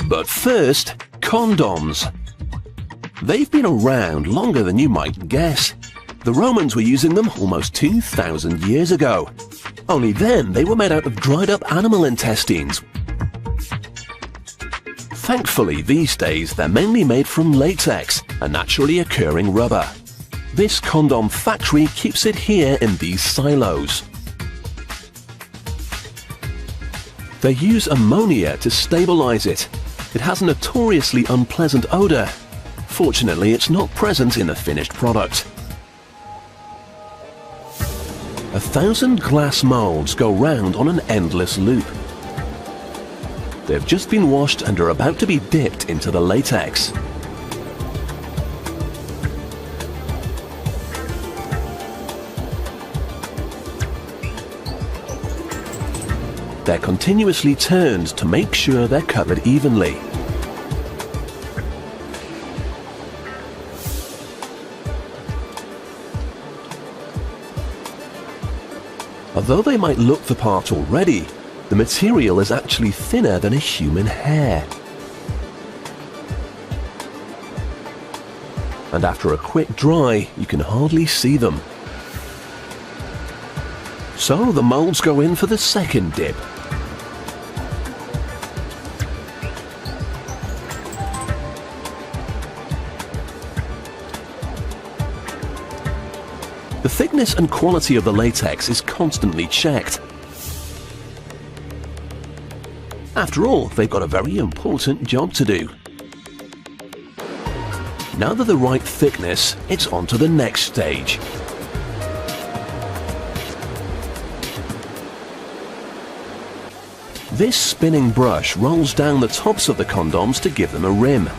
But first, condoms. They've been around longer than you might guess. The Romans were using them almost 2,000 years ago. Only then they were made out of dried up animal intestines. Thankfully, these days they're mainly made from latex, a naturally occurring rubber. This condom factory keeps it here in these silos. They use ammonia to stabilize it. It has a notoriously unpleasant odor. Fortunately, it's not present in the finished product. 1,000 glass molds go round on an endless loop. They've just been washed and are about to be dipped into the latex. They're continuously turned to make sure they're covered evenly. Although they might look the part already, the material is actually thinner than a human hair. And after a quick dry, you can hardly see them. So the molds go in for the second dip. The thickness and quality of the latex is constantly checked. After all, they've got a very important job to do. Now they're the right thickness, it's on to the next stage. This spinning brush rolls down the tops of the condoms to give them a rim.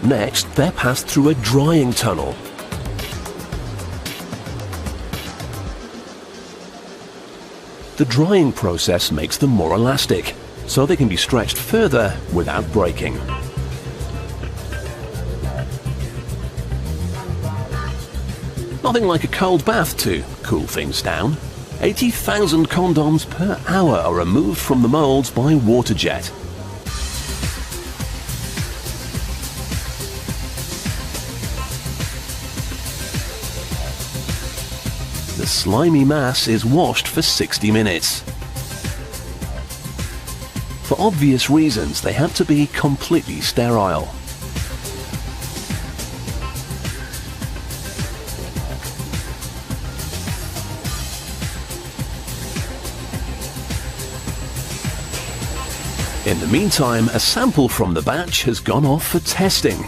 Next, they're passed through a drying tunnel. The drying process makes them more elastic, so they can be stretched further without breaking. Nothing like a cold bath to cool things down. 80,000 condoms per hour are removed from the molds by water jet. The slimy mass is washed for 60 minutes. For obvious reasons, they have to be completely sterile. In the meantime, a sample from the batch has gone off for testing.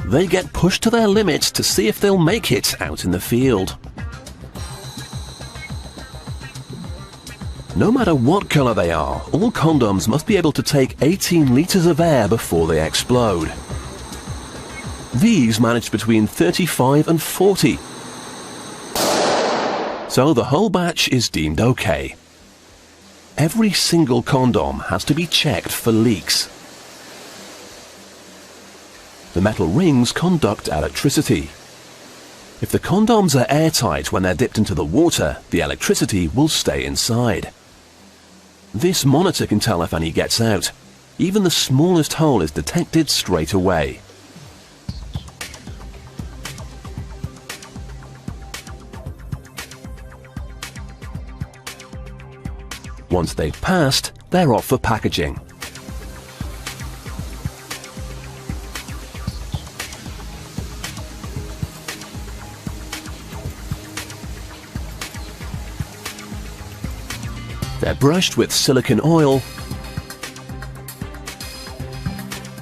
They get pushed to their limits to see if they'll make it out in the field. No matter what color they are, all condoms must be able to take 18 liters of air before they explode. These managed between 35 and 40. So the whole batch is deemed okay. Every single condom has to be checked for leaks. The metal rings conduct electricity. If the condoms are airtight when they're dipped into the water, the electricity will stay inside. This monitor can tell if any gets out. Even the smallest hole is detected straight away. Once they've passed, they're off for packaging. They're brushed with silicone oil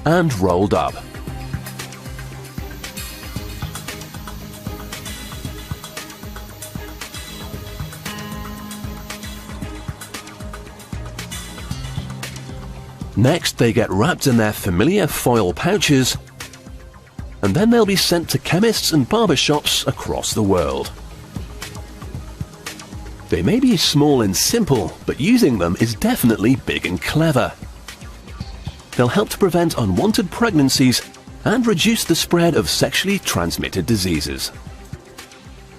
and rolled up. Next, they get wrapped in their familiar foil pouches, and then they'll be sent to chemists and barbershops across the world. They may be small and simple, but using them is definitely big and clever. They'll help to prevent unwanted pregnancies and reduce the spread of sexually transmitted diseases.